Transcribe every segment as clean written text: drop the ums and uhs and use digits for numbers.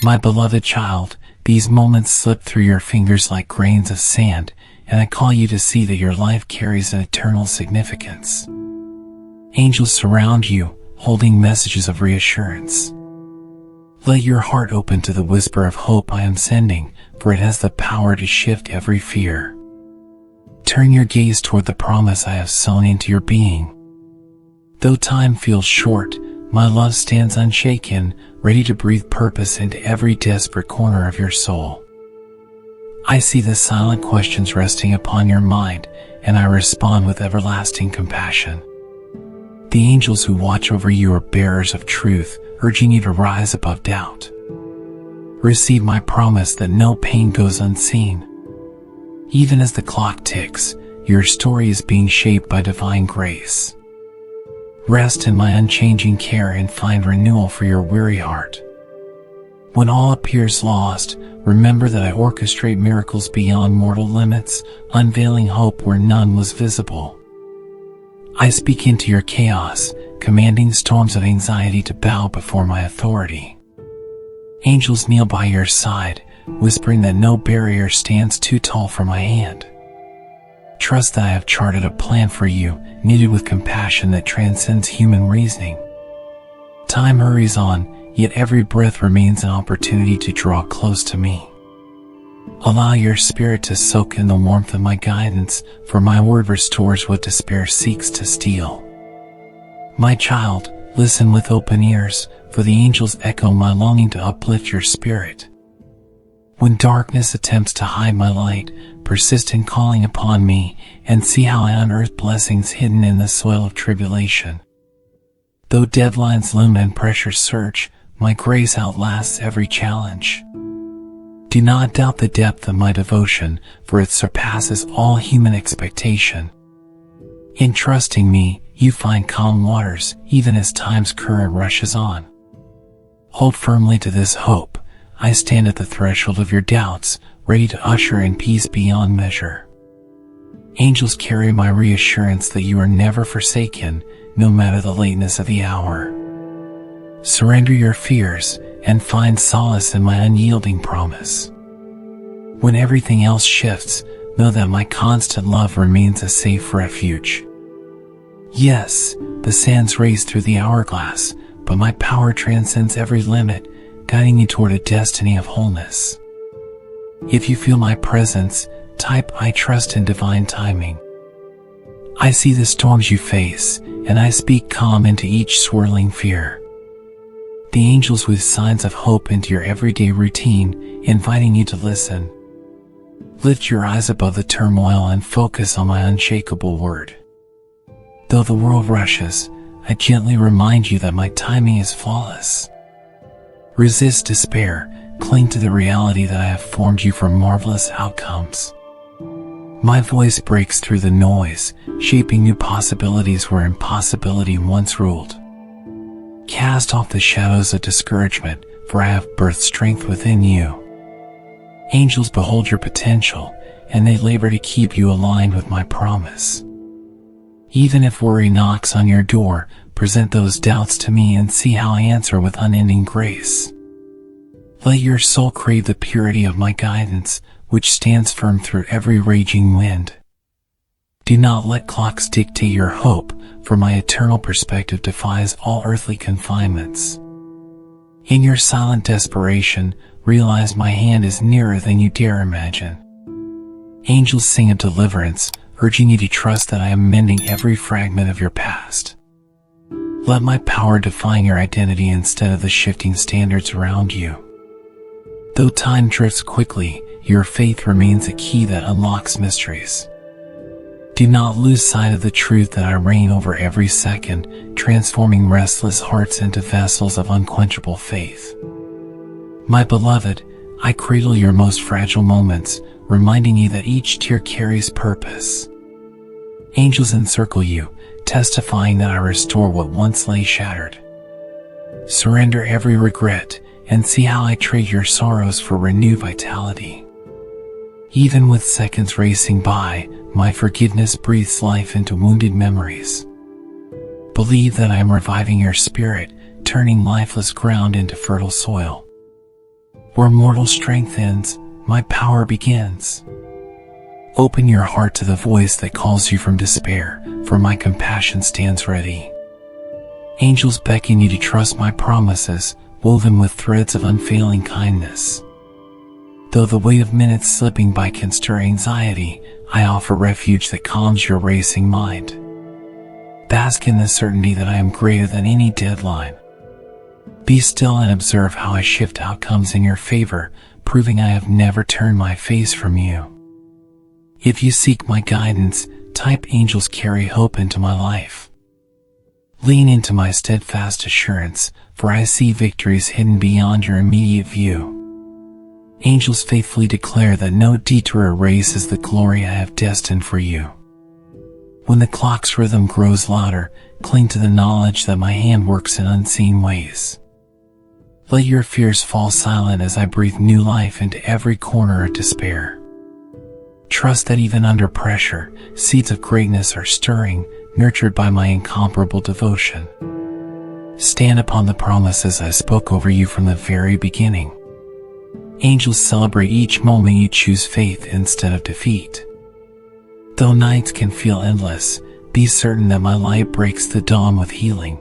My beloved child, these moments slip through your fingers like grains of sand, and I call you to see that your life carries an eternal significance. Angels surround you, holding messages of reassurance. Let your heart open to the whisper of hope I am sending, for it has the power to shift every fear. Turn your gaze toward the promise I have sown into your being. Though time feels short, my love stands unshaken, ready to breathe purpose into every desperate corner of your soul. I see the silent questions resting upon your mind, and I respond with everlasting compassion. The angels who watch over you are bearers of truth, urging you to rise above doubt. Receive my promise that no pain goes unseen. Even as the clock ticks, your story is being shaped by divine grace. Rest in my unchanging care and find renewal for your weary heart. When all appears lost, remember that I orchestrate miracles beyond mortal limits, unveiling hope where none was visible. I speak into your chaos, commanding storms of anxiety to bow before my authority. Angels kneel by your side, whispering that no barrier stands too tall for my hand. Trust that I have charted a plan for you, knitted with compassion that transcends human reasoning. Time hurries on, yet every breath remains an opportunity to draw close to me. Allow your spirit to soak in the warmth of my guidance, for my word restores what despair seeks to steal. My child, listen with open ears, for the angels echo my longing to uplift your spirit. When darkness attempts to hide my light, persist in calling upon me, and see how I unearth blessings hidden in the soil of tribulation. Though deadlines loom and pressures surge, my grace outlasts every challenge. Do not doubt the depth of my devotion, for it surpasses all human expectation. In trusting me, you find calm waters, even as time's current rushes on. Hold firmly to this hope. I stand at the threshold of your doubts, ready to usher in peace beyond measure. Angels carry my reassurance that you are never forsaken, no matter the lateness of the hour. Surrender your fears, and find solace in my unyielding promise. When everything else shifts, know that my constant love remains a safe refuge. Yes, the sands race through the hourglass, but my power transcends every limit, guiding you toward a destiny of wholeness. If you feel my presence, type "I trust in divine timing." I see the storms you face, and I speak calm into each swirling fear. The angels with signs of hope into your everyday routine, inviting you to listen. Lift your eyes above the turmoil and focus on my unshakable word. Though the world rushes, I gently remind you that my timing is flawless. Resist despair, cling to the reality that I have formed you for marvelous outcomes. My voice breaks through the noise, shaping new possibilities where impossibility once ruled. Cast off the shadows of discouragement, for I have birthed strength within you. Angels behold your potential, and they labor to keep you aligned with my promise. Even if worry knocks on your door, present those doubts to me and see how I answer with unending grace. Let your soul crave the purity of my guidance, which stands firm through every raging wind. Do not let clocks dictate your hope, for my eternal perspective defies all earthly confinements. In your silent desperation, realize my hand is nearer than you dare imagine. Angels sing of deliverance, urging you to trust that I am mending every fragment of your past. Let my power define your identity instead of the shifting standards around you. Though time drifts quickly, your faith remains a key that unlocks mysteries. Do not lose sight of the truth that I reign over every second, transforming restless hearts into vessels of unquenchable faith. My beloved, I cradle your most fragile moments, reminding you that each tear carries purpose. Angels encircle you, testifying that I restore what once lay shattered. Surrender every regret, and see how I trade your sorrows for renewed vitality. Even with seconds racing by, my forgiveness breathes life into wounded memories. Believe that I am reviving your spirit, turning lifeless ground into fertile soil. Where mortal strength ends, my power begins. Open your heart to the voice that calls you from despair, for my compassion stands ready. Angels beckon you to trust my promises, woven with threads of unfailing kindness. Though the weight of minutes slipping by can stir anxiety, I offer refuge that calms your racing mind. Bask in the certainty that I am greater than any deadline. Be still and observe how I shift outcomes in your favor, proving I have never turned my face from you. If you seek my guidance, type angels carry hope into my life. Lean into my steadfast assurance, for I see victories hidden beyond your immediate view. Angels faithfully declare that no detour erases the glory I have destined for you. When the clock's rhythm grows louder, cling to the knowledge that my hand works in unseen ways. Let your fears fall silent as I breathe new life into every corner of despair. Trust that even under pressure, seeds of greatness are stirring, nurtured by my incomparable devotion. Stand upon the promises I spoke over you from the very beginning. Angels celebrate each moment you choose faith instead of defeat. Though nights can feel endless, be certain that my light breaks the dawn with healing.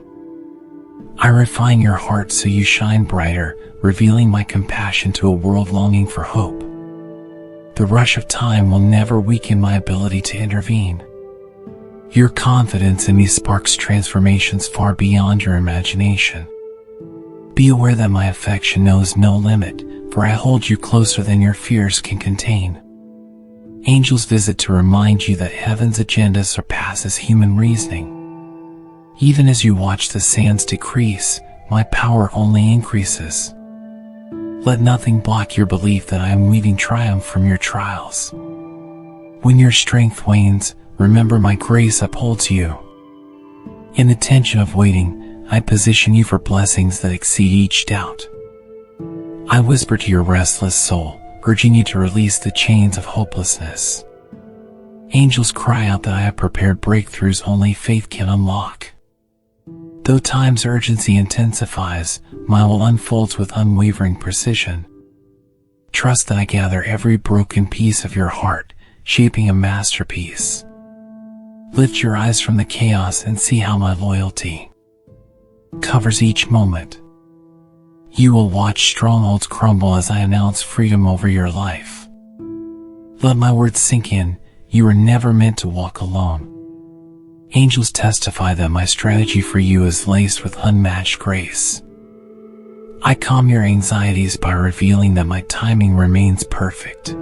I refine your heart so you shine brighter, revealing my compassion to a world longing for hope. The rush of time will never weaken my ability to intervene. Your confidence in me sparks transformations far beyond your imagination. Be aware that my affection knows no limit, for I hold you closer than your fears can contain. Angels visit to remind you that heaven's agenda surpasses human reasoning. Even as you watch the sands decrease, my power only increases. Let nothing block your belief that I am weaving triumph from your trials. When your strength wanes, remember my grace upholds you. In the tension of waiting, I position you for blessings that exceed each doubt. I whisper to your restless soul, urging you to release the chains of hopelessness. Angels cry out that I have prepared breakthroughs only faith can unlock. Though time's urgency intensifies, my will unfolds with unwavering precision. Trust that I gather every broken piece of your heart, shaping a masterpiece. Lift your eyes from the chaos and see how my loyalty covers each moment. You will watch strongholds crumble as I announce freedom over your life. Let my words sink in, you were never meant to walk alone. Angels testify that my strategy for you is laced with unmatched grace. I calm your anxieties by revealing that my timing remains perfect.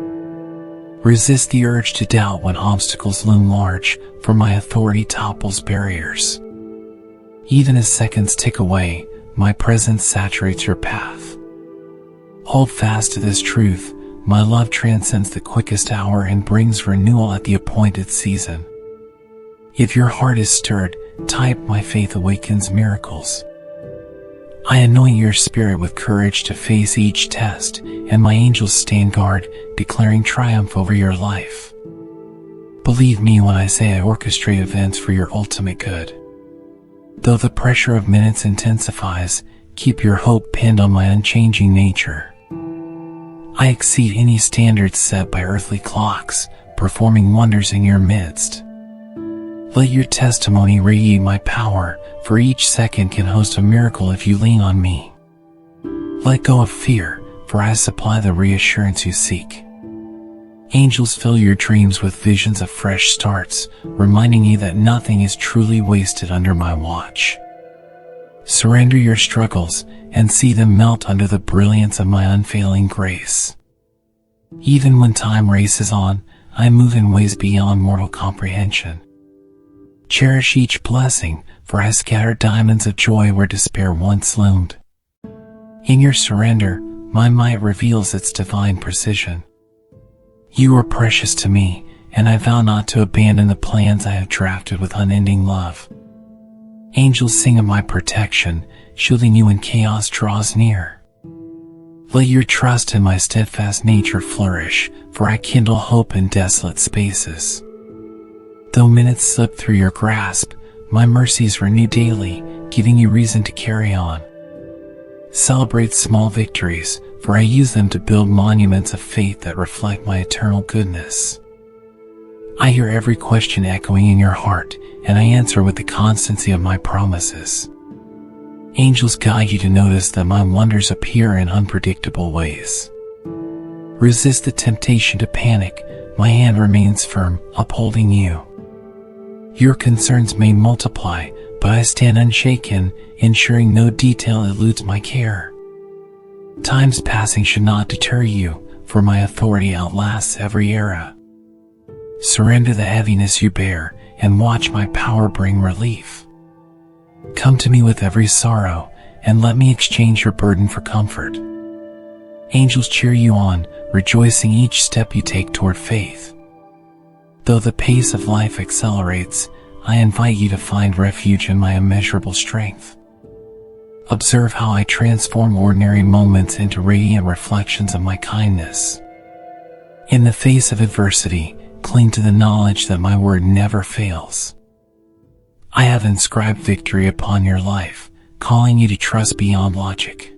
Resist the urge to doubt when obstacles loom large, for my authority topples barriers. Even as seconds tick away, my presence saturates your path. Hold fast to this truth, my love transcends the quickest hour and brings renewal at the appointed season. If your heart is stirred, type my faith awakens miracles. I anoint your spirit with courage to face each test, and my angels stand guard, declaring triumph over your life. Believe me when I say I orchestrate events for your ultimate good. Though the pressure of minutes intensifies, keep your hope pinned on my unchanging nature. I exceed any standards set by earthly clocks, performing wonders in your midst. Let your testimony radiate my power, for each second can host a miracle if you lean on me. Let go of fear, for I supply the reassurance you seek. Angels fill your dreams with visions of fresh starts, reminding you that nothing is truly wasted under my watch. Surrender your struggles, and see them melt under the brilliance of my unfailing grace. Even when time races on, I move in ways beyond mortal comprehension. Cherish each blessing, for I scatter diamonds of joy where despair once loomed. In your surrender, my might reveals its divine precision. You are precious to me, and I vow not to abandon the plans I have drafted with unending love. Angels sing of my protection, shielding you when chaos draws near. Let your trust in my steadfast nature flourish, for I kindle hope in desolate spaces. Though minutes slip through your grasp, my mercies renew daily, giving you reason to carry on. Celebrate small victories, for I use them to build monuments of faith that reflect my eternal goodness. I hear every question echoing in your heart, and I answer with the constancy of my promises. Angels guide you to notice that my wonders appear in unpredictable ways. Resist the temptation to panic. My hand remains firm, upholding you. Your concerns may multiply, but I stand unshaken, ensuring no detail eludes my care. Time's passing should not deter you, for my authority outlasts every era. Surrender the heaviness you bear, and watch my power bring relief. Come to me with every sorrow, and let me exchange your burden for comfort. Angels cheer you on, rejoicing each step you take toward faith. Though the pace of life accelerates, I invite you to find refuge in my immeasurable strength. Observe how I transform ordinary moments into radiant reflections of my kindness. In the face of adversity, cling to the knowledge that my word never fails. I have inscribed victory upon your life, calling you to trust beyond logic.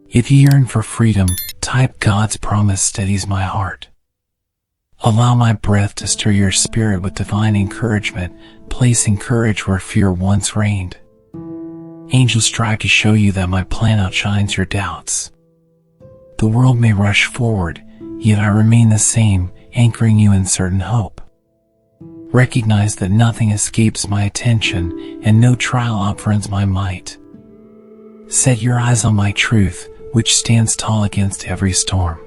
If you yearn for freedom, type God's promise steadies my heart. Allow my breath to stir your spirit with divine encouragement, placing courage where fear once reigned. Angels strive to show you that my plan outshines your doubts. The world may rush forward, yet I remain the same, anchoring you in certain hope. Recognize that nothing escapes my attention, and no trial outruns my might. Set your eyes on my truth, which stands tall against every storm.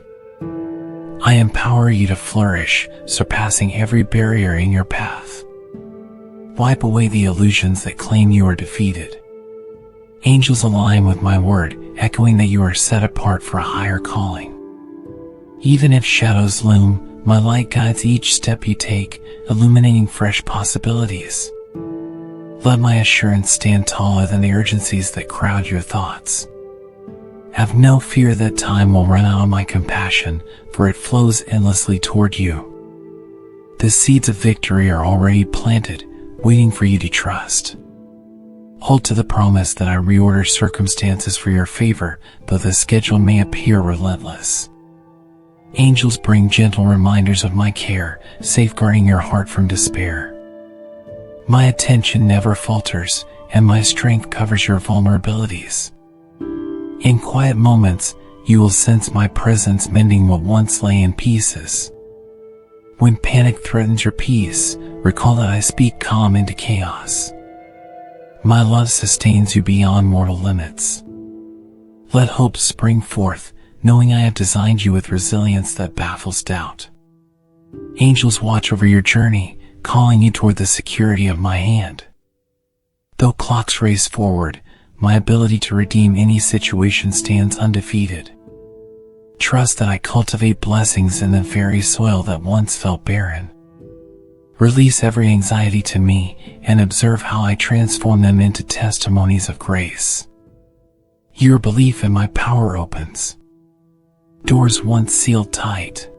I empower you to flourish, surpassing every barrier in your path. Wipe away the illusions that claim you are defeated. Angels align with my word, echoing that you are set apart for a higher calling. Even if shadows loom, my light guides each step you take, illuminating fresh possibilities. Let my assurance stand taller than the urgencies that crowd your thoughts. Have no fear that time will run out of my compassion, for it flows endlessly toward you. The seeds of victory are already planted, waiting for you to trust. Hold to the promise that I reorder circumstances for your favor, though the schedule may appear relentless. Angels bring gentle reminders of my care, safeguarding your heart from despair. My attention never falters, and my strength covers your vulnerabilities. In quiet moments, you will sense my presence mending what once lay in pieces. When panic threatens your peace, recall that I speak calm into chaos. My love sustains you beyond mortal limits. Let hope spring forth, knowing I have designed you with resilience that baffles doubt. Angels watch over your journey, calling you toward the security of my hand. Though clocks race forward, my ability to redeem any situation stands undefeated. Trust that I cultivate blessings in the very soil that once felt barren. Release every anxiety to me, and observe how I transform them into testimonies of grace. Your belief in my power opens doors once sealed tight.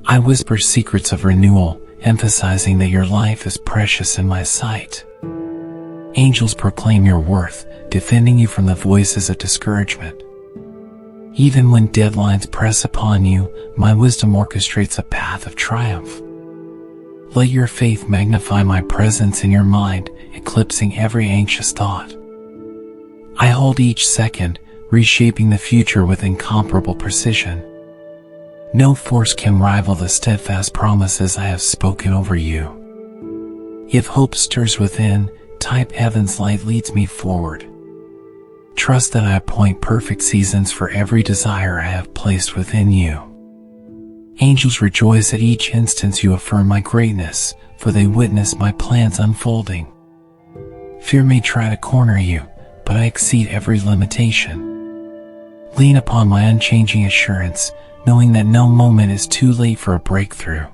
I whisper secrets of renewal, emphasizing that your life is precious in my sight. Angels proclaim your worth, defending you from the voices of discouragement. Even when deadlines press upon you, my wisdom orchestrates a path of triumph. Let your faith magnify my presence in your mind, eclipsing every anxious thought. I hold each second, reshaping the future with incomparable precision. No force can rival the steadfast promises I have spoken over you. If hope stirs within, type heaven's light leads me forward. Trust that I appoint perfect seasons for every desire I have placed within you. Angels rejoice at each instance you affirm my greatness, for they witness my plans unfolding. Fear may try to corner you, but I exceed every limitation. Lean upon my unchanging assurance, knowing that no moment is too late for a breakthrough.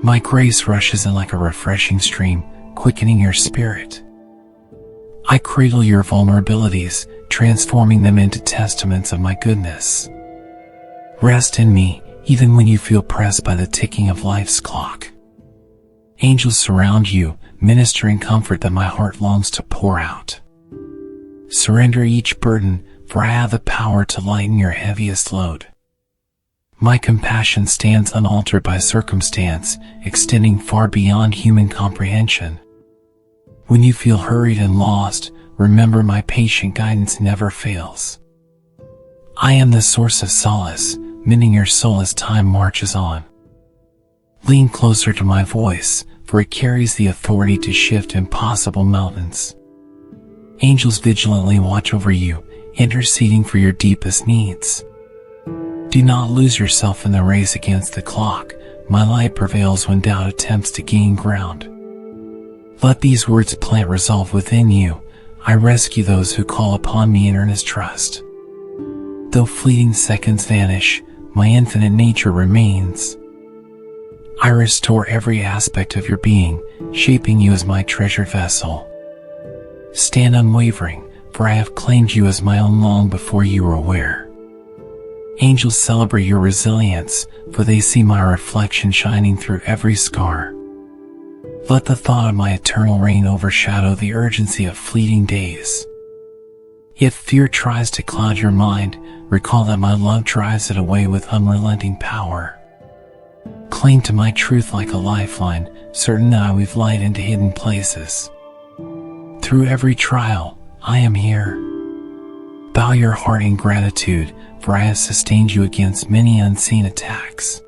My grace rushes in like a refreshing stream, quickening your spirit. I cradle your vulnerabilities, transforming them into testaments of my goodness. Rest in me, even when you feel pressed by the ticking of life's clock. Angels surround you, ministering comfort that my heart longs to pour out. surrender each burden, for I have the power to lighten your heaviest load. My compassion stands unaltered by circumstance, extending far beyond human comprehension. When you feel hurried and lost, remember my patient guidance never fails. I am the source of solace, mending your soul as time marches on. Lean closer to my voice, for it carries the authority to shift impossible mountains. Angels vigilantly watch over you, interceding for your deepest needs. Do not lose yourself in the race against the clock. My light prevails when doubt attempts to gain ground. Let these words plant resolve within you. I rescue those who call upon me in earnest trust. Though fleeting seconds vanish, my infinite nature remains. I restore every aspect of your being, shaping you as my treasured vessel. Stand unwavering, for I have claimed you as my own long before you were aware. Angels celebrate your resilience, for they see my reflection shining through every scar. Let the thought of my eternal reign overshadow the urgency of fleeting days. If fear tries to cloud your mind, recall that my love drives it away with unrelenting power. Cling to my truth like a lifeline, certain that I weave light into hidden places. Through every trial, I am here. Bow your heart in gratitude, for I have sustained you against many unseen attacks.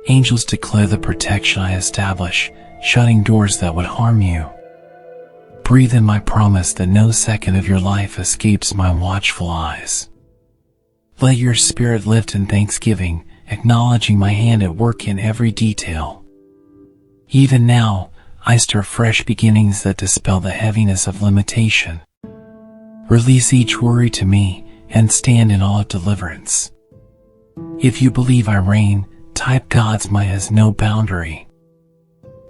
Angels declare the protection I establish, shutting doors that would harm you. Breathe in my promise that no second of your life escapes my watchful eyes. Let your spirit lift in thanksgiving, acknowledging my hand at work in every detail. Even now, I stir fresh beginnings that dispel the heaviness of limitation. Release each worry to me, and stand in awe of deliverance. If you believe I reign, type God's might has no boundary.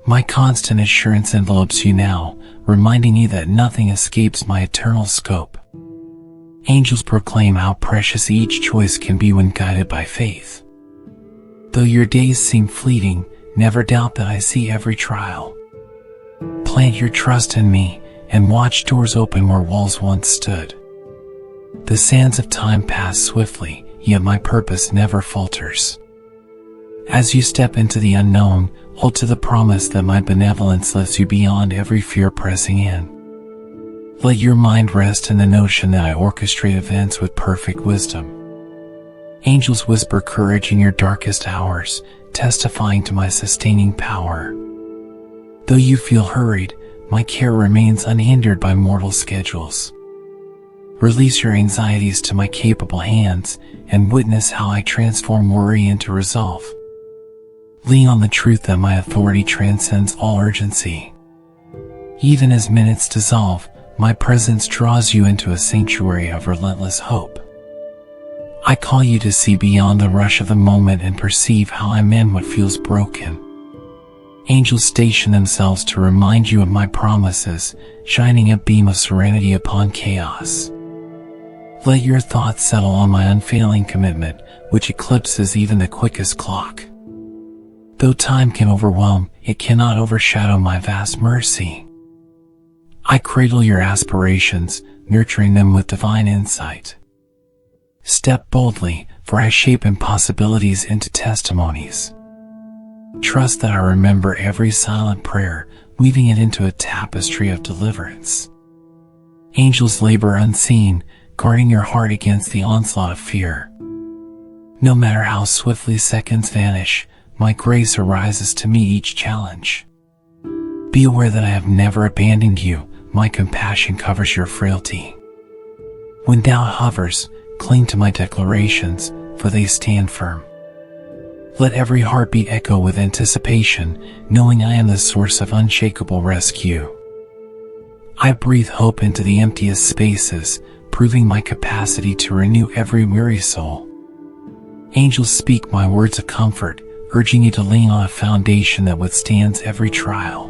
My constant assurance envelopes you now, reminding you that nothing escapes my eternal scope. Angels proclaim how precious each choice can be when guided by faith. Though your days seem fleeting, never doubt that I see every trial. Plant your trust in me, and watch doors open where walls once stood. The sands of time pass swiftly, yet my purpose never falters. As you step into the unknown, hold to the promise that my benevolence lifts you beyond every fear pressing in. Let your mind rest in the notion that I orchestrate events with perfect wisdom. Angels whisper courage in your darkest hours, testifying to my sustaining power. Though you feel hurried, my care remains unhindered by mortal schedules. Release your anxieties to my capable hands, and witness how I transform worry into resolve. Lean on the truth that my authority transcends all urgency. Even as minutes dissolve, my presence draws you into a sanctuary of relentless hope. I call you to see beyond the rush of the moment and perceive how I mend what feels broken. Angels station themselves to remind you of my promises, shining a beam of serenity upon chaos. Let your thoughts settle on my unfailing commitment, which eclipses even the quickest clock. Though time can overwhelm, it cannot overshadow my vast mercy. I cradle your aspirations, nurturing them with divine insight. Step boldly, for I shape impossibilities into testimonies. Trust that I remember every silent prayer, weaving it into a tapestry of deliverance. Angels labor unseen, guarding your heart against the onslaught of fear. No matter how swiftly seconds vanish, my grace arises to meet each challenge. Be aware that I have never abandoned you, my compassion covers your frailty. When doubt hovers, cling to my declarations, for they stand firm. Let every heartbeat echo with anticipation, knowing I am the source of unshakable rescue. I breathe hope into the emptiest spaces, proving my capacity to renew every weary soul. Angels speak my words of comfort, urging you to lean on a foundation that withstands every trial.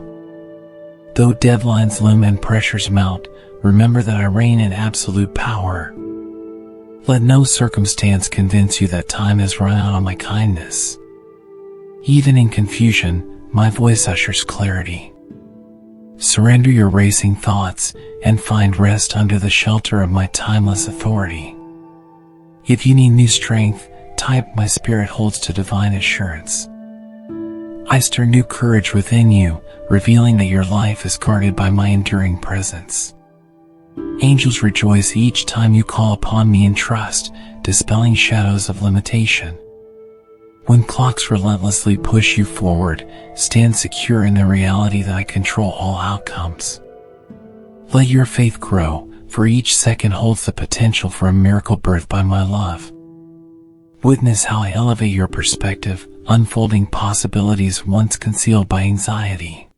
Though deadlines loom and pressures mount, remember that I reign in absolute power. Let no circumstance convince you that time has run out on my kindness. Even in confusion, my voice ushers clarity. Surrender your racing thoughts and find rest under the shelter of my timeless authority. If you need new strength, type "My spirit holds to divine assurance." I stir new courage within you, revealing that your life is guarded by my enduring presence. Angels rejoice each time you call upon me in trust, dispelling shadows of limitation. When clocks relentlessly push you forward, stand secure in the reality that I control all outcomes. Let your faith grow, for each second holds the potential for a miracle birthed by my love. Witness how I elevate your perspective, unfolding possibilities once concealed by anxiety.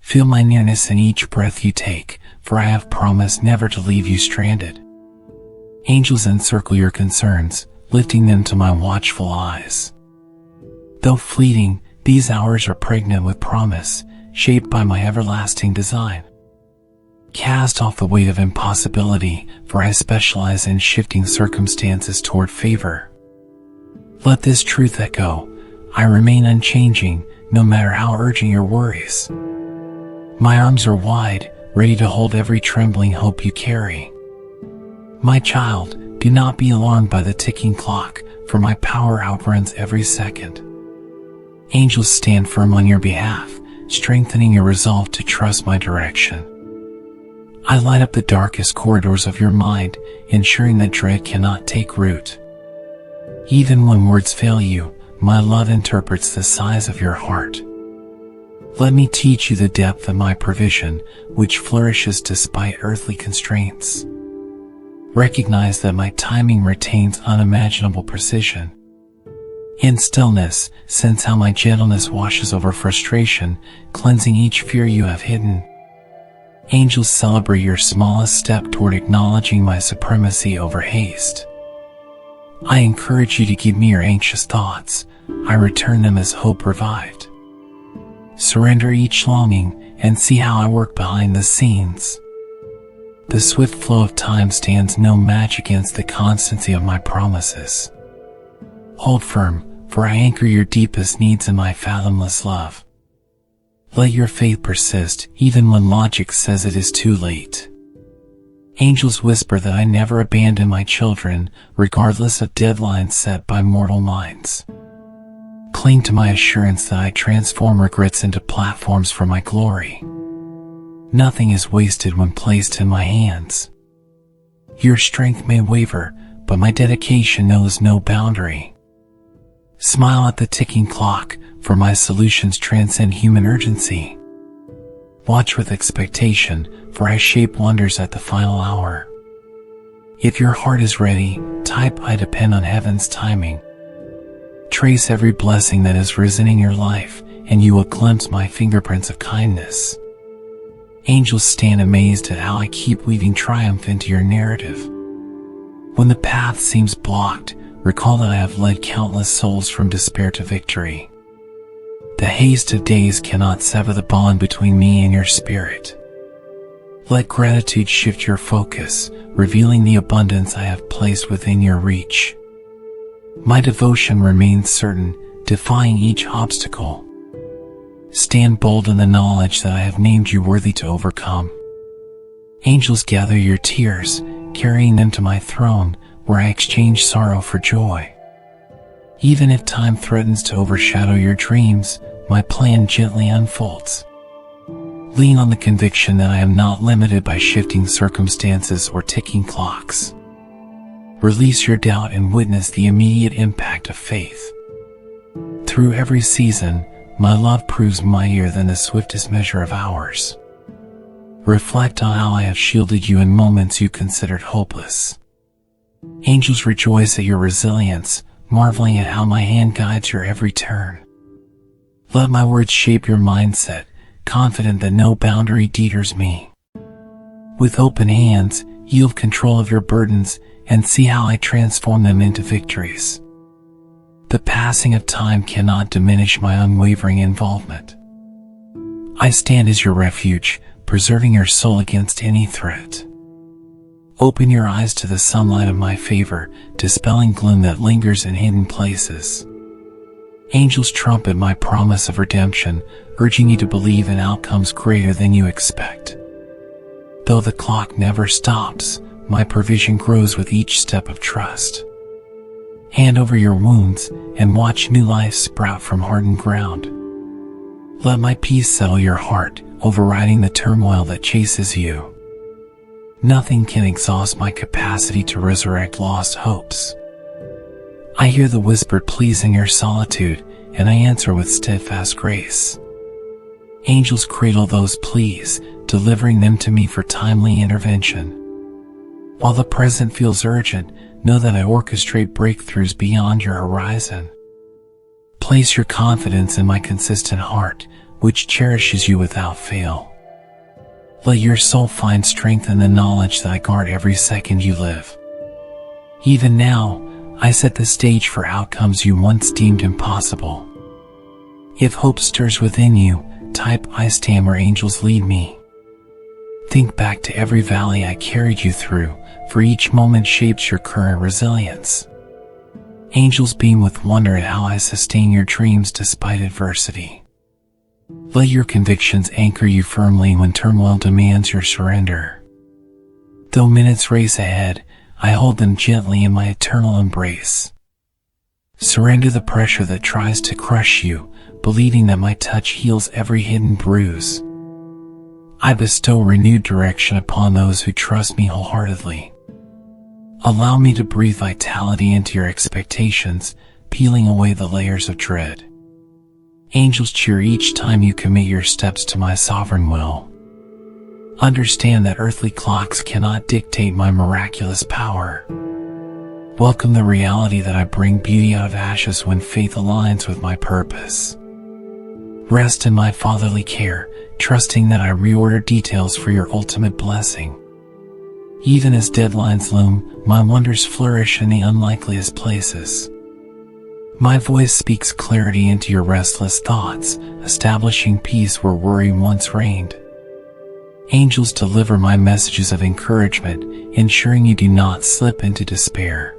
Feel my nearness in each breath you take, for I have promised never to leave you stranded. Angels encircle your concerns, lifting them to my watchful eyes. Though fleeting, these hours are pregnant with promise, shaped by my everlasting design. Cast off the weight of impossibility, for I specialize in shifting circumstances toward favor. Let this truth echo: I remain unchanging, no matter how urgent your worries. My arms are wide, ready to hold every trembling hope you carry. My child, do not be alarmed by the ticking clock, for my power outruns every second. Angels stand firm on your behalf, strengthening your resolve to trust my direction. I light up the darkest corridors of your mind, ensuring that dread cannot take root. Even when words fail you, my love interprets the size of your heart. Let me teach you the depth of my provision, which flourishes despite earthly constraints. Recognize that my timing retains unimaginable precision. In stillness, sense how my gentleness washes over frustration, cleansing each fear you have hidden. Angels celebrate your smallest step toward acknowledging my supremacy over haste. I encourage you to give me your anxious thoughts. I return them as hope revived. Surrender each longing and see how I work behind the scenes. The swift flow of time stands no match against the constancy of my promises. Hold firm, for I anchor your deepest needs in my fathomless love. Let your faith persist, even when logic says it is too late. Angels whisper that I never abandon my children, regardless of deadlines set by mortal minds. Cling to my assurance that I transform regrets into platforms for my glory. Nothing is wasted when placed in my hands. Your strength may waver, but my dedication knows no boundary. Smile at the ticking clock, for my solutions transcend human urgency. Watch with expectation, for I shape wonders at the final hour. If your heart is ready, type "I depend on heaven's timing." Trace every blessing that has risen in your life, and you will glimpse my fingerprints of kindness. Angels stand amazed at how I keep weaving triumph into your narrative. When the path seems blocked, recall that I have led countless souls from despair to victory. The haste of days cannot sever the bond between me and your spirit. Let gratitude shift your focus, revealing the abundance I have placed within your reach. My devotion remains certain, defying each obstacle. Stand bold in the knowledge that I have named you worthy to overcome. Angels gather your tears, carrying them to my throne, where I exchange sorrow for joy. Even if time threatens to overshadow your dreams, my plan gently unfolds. Lean on the conviction that I am not limited by shifting circumstances or ticking clocks. Release your doubt and witness the immediate impact of faith. Through every season, my love proves mightier than the swiftest measure of hours. Reflect on how I have shielded you in moments you considered hopeless. Angels rejoice at your resilience, marveling at how my hand guides your every turn. Let my words shape your mindset, confident that no boundary deters me. With open hands, yield control of your burdens and see how I transform them into victories. The passing of time cannot diminish my unwavering involvement. I stand as your refuge, preserving your soul against any threat. Open your eyes to the sunlight of my favor, dispelling gloom that lingers in hidden places. Angels trumpet my promise of redemption, urging you to believe in outcomes greater than you expect. Though the clock never stops, my provision grows with each step of trust. Hand over your wounds and watch new life sprout from hardened ground. Let my peace settle your heart, overriding the turmoil that chases you. Nothing can exhaust my capacity to resurrect lost hopes. I hear the whispered pleas in your solitude, and I answer with steadfast grace. Angels cradle those pleas, delivering them to me for timely intervention. While the present feels urgent, know that I orchestrate breakthroughs beyond your horizon. Place your confidence in my consistent heart, which cherishes you without fail. Let your soul find strength in the knowledge that I guard every second you live. Even now, I set the stage for outcomes you once deemed impossible. If hope stirs within you, type "I stand where angels lead me." Think back to every valley I carried you through, for each moment shapes your current resilience. Angels beam with wonder at how I sustain your dreams despite adversity. Let your convictions anchor you firmly when turmoil demands your surrender. Though minutes race ahead, I hold them gently in my eternal embrace. Surrender the pressure that tries to crush you, believing that my touch heals every hidden bruise. I bestow renewed direction upon those who trust me wholeheartedly. Allow me to breathe vitality into your expectations, peeling away the layers of dread. Angels cheer each time you commit your steps to my sovereign will. Understand that earthly clocks cannot dictate my miraculous power. Welcome the reality that I bring beauty out of ashes when faith aligns with my purpose. Rest in my fatherly care, trusting that I reorder details for your ultimate blessing. Even as deadlines loom, my wonders flourish in the unlikeliest places. My voice speaks clarity into your restless thoughts, establishing peace where worry once reigned. Angels deliver my messages of encouragement, ensuring you do not slip into despair.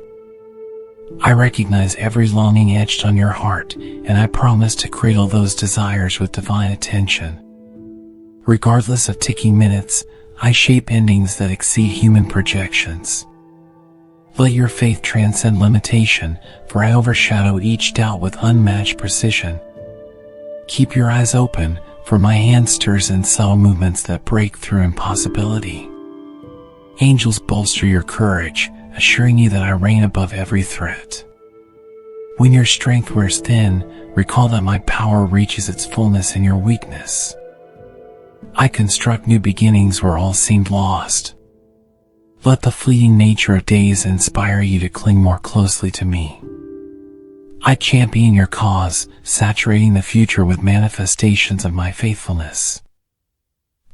I recognize every longing etched on your heart, and I promise to cradle those desires with divine attention. Regardless of ticking minutes, I shape endings that exceed human projections. Let your faith transcend limitation, for I overshadow each doubt with unmatched precision. Keep your eyes open, for my hand stirs in subtle movements that break through impossibility. Angels bolster your courage, assuring you that I reign above every threat. When your strength wears thin, recall that my power reaches its fullness in your weakness. I construct new beginnings where all seemed lost. Let the fleeting nature of days inspire you to cling more closely to me. I champion your cause, saturating the future with manifestations of my faithfulness.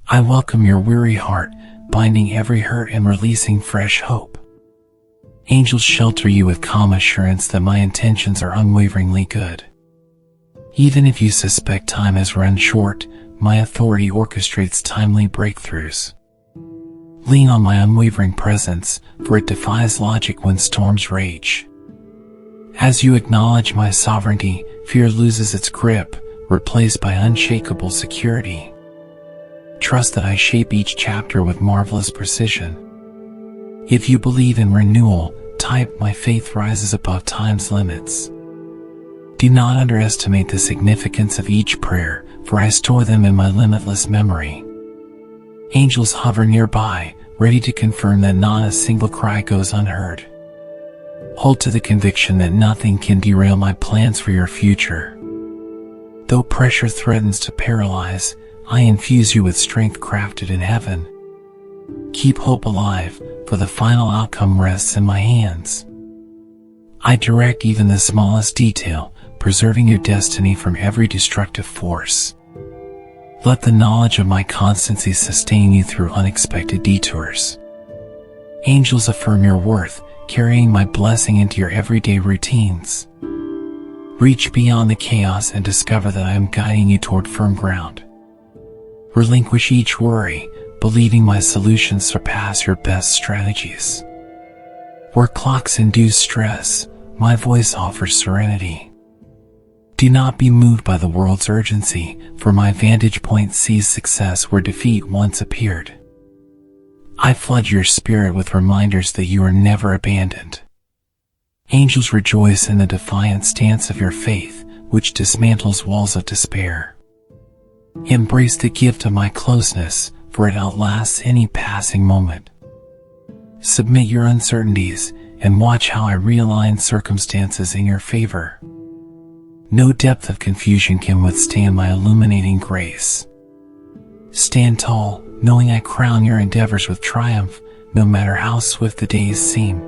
I welcome your weary heart, binding every hurt and releasing fresh hope. Angels shelter you with calm assurance that my intentions are unwaveringly good. Even if you suspect time has run short, my authority orchestrates timely breakthroughs. Lean on my unwavering presence, for it defies logic when storms rage. As you acknowledge my sovereignty, fear loses its grip, replaced by unshakable security. Trust that I shape each chapter with marvelous precision. If you believe in renewal, type "My faith rises above time's limits." Do not underestimate the significance of each prayer, for I store them in my limitless memory. Angels hover nearby, ready to confirm that not a single cry goes unheard. Hold to the conviction that nothing can derail my plans for your future. Though pressure threatens to paralyze, I infuse you with strength crafted in heaven. Keep hope alive, for the final outcome rests in my hands. I direct even the smallest detail, preserving your destiny from every destructive force. Let the knowledge of my constancy sustain you through unexpected detours. Angels affirm your worth, carrying my blessing into your everyday routines. Reach beyond the chaos and discover that I am guiding you toward firm ground. Relinquish each worry, believing my solutions surpass your best strategies. Where clocks induce stress, my voice offers serenity. Do not be moved by the world's urgency, for my vantage point sees success where defeat once appeared. I flood your spirit with reminders that you are never abandoned. Angels rejoice in the defiant stance of your faith, which dismantles walls of despair. Embrace the gift of my closeness, for it outlasts any passing moment. Submit your uncertainties, and watch how I realign circumstances in your favor. No depth of confusion can withstand my illuminating grace. Stand tall, knowing I crown your endeavors with triumph, no matter how swift the days seem.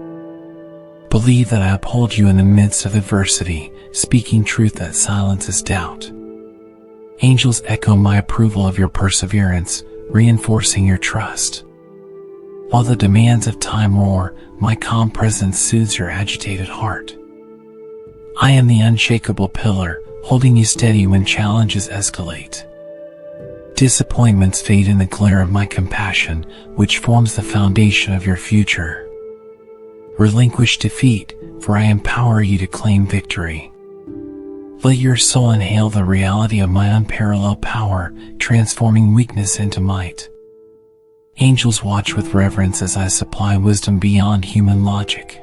Believe that I uphold you in the midst of adversity, speaking truth that silences doubt. Angels echo my approval of your perseverance, reinforcing your trust. While the demands of time roar, my calm presence soothes your agitated heart. I am the unshakable pillar, holding you steady when challenges escalate. Disappointments fade in the glare of my compassion, which forms the foundation of your future. Relinquish defeat, for I empower you to claim victory. Let your soul inhale the reality of my unparalleled power, transforming weakness into might. Angels watch with reverence as I supply wisdom beyond human logic.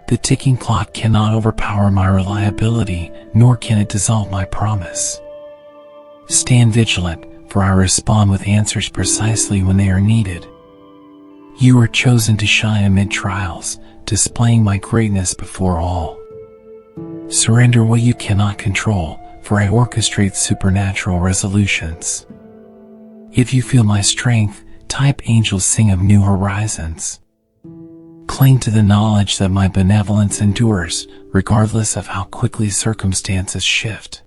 The ticking clock cannot overpower my reliability, nor can it dissolve my promise. Stand vigilant, for I respond with answers precisely when they are needed. You are chosen to shine amid trials, displaying my greatness before all. Surrender what you cannot control, for I orchestrate supernatural resolutions. If you feel my strength, type angels sing of new horizons. Cling to the knowledge that my benevolence endures, regardless of how quickly circumstances shift.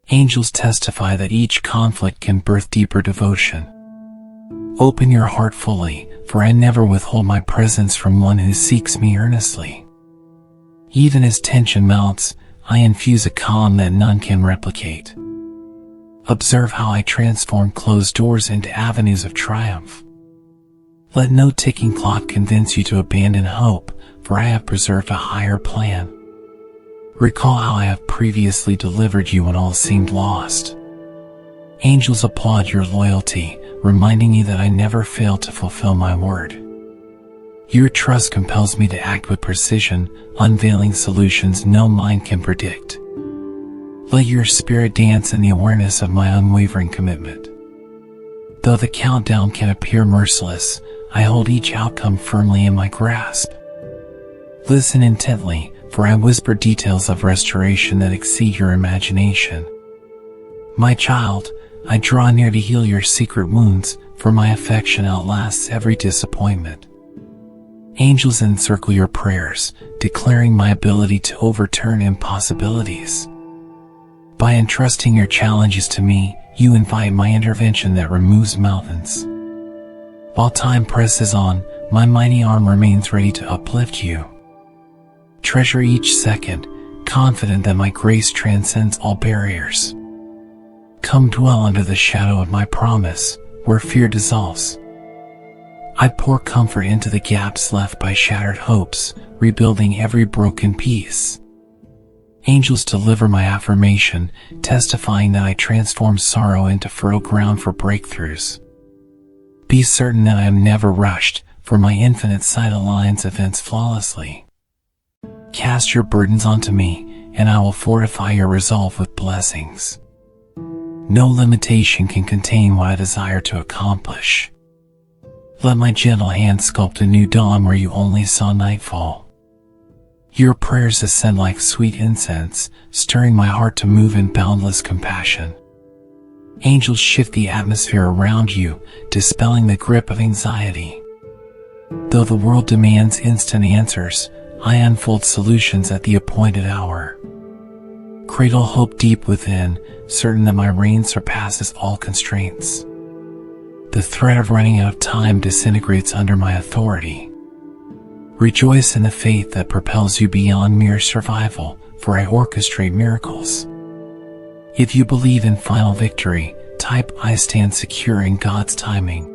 Angels testify that each conflict can birth deeper devotion. Open your heart fully, for I never withhold my presence from one who seeks me earnestly. Even as tension melts, I infuse a calm that none can replicate. Observe how I transform closed doors into avenues of triumph. Let no ticking clock convince you to abandon hope, for I have preserved a higher plan. Recall how I have previously delivered you when all seemed lost. Angels applaud your loyalty, reminding you that I never fail to fulfill my word. Your trust compels me to act with precision, unveiling solutions no mind can predict. Let your spirit dance in the awareness of my unwavering commitment. Though the countdown can appear merciless, I hold each outcome firmly in my grasp. Listen intently, for I whisper details of restoration that exceed your imagination. My child, I draw near to heal your secret wounds, for my affection outlasts every disappointment. Angels encircle your prayers, declaring my ability to overturn impossibilities. By entrusting your challenges to me, you invite my intervention that removes mountains. While time presses on, my mighty arm remains ready to uplift you. Treasure each second, confident that my grace transcends all barriers. Come dwell under the shadow of my promise, where fear dissolves. I pour comfort into the gaps left by shattered hopes, rebuilding every broken piece. Angels deliver my affirmation, testifying that I transform sorrow into fertile ground for breakthroughs. Be certain that I am never rushed, for my infinite sight aligns events flawlessly. Cast your burdens onto me, and I will fortify your resolve with blessings. No limitation can contain what I desire to accomplish. Let my gentle hand sculpt a new dawn where you only saw nightfall. Your prayers ascend like sweet incense, stirring my heart to move in boundless compassion. Angels shift the atmosphere around you, dispelling the grip of anxiety. Though the world demands instant answers, I unfold solutions at the appointed hour. Cradle hope deep within, certain that my reign surpasses all constraints. The threat of running out of time disintegrates under my authority. Rejoice in the faith that propels you beyond mere survival, for I orchestrate miracles. If you believe in final victory, type I stand secure in God's timing.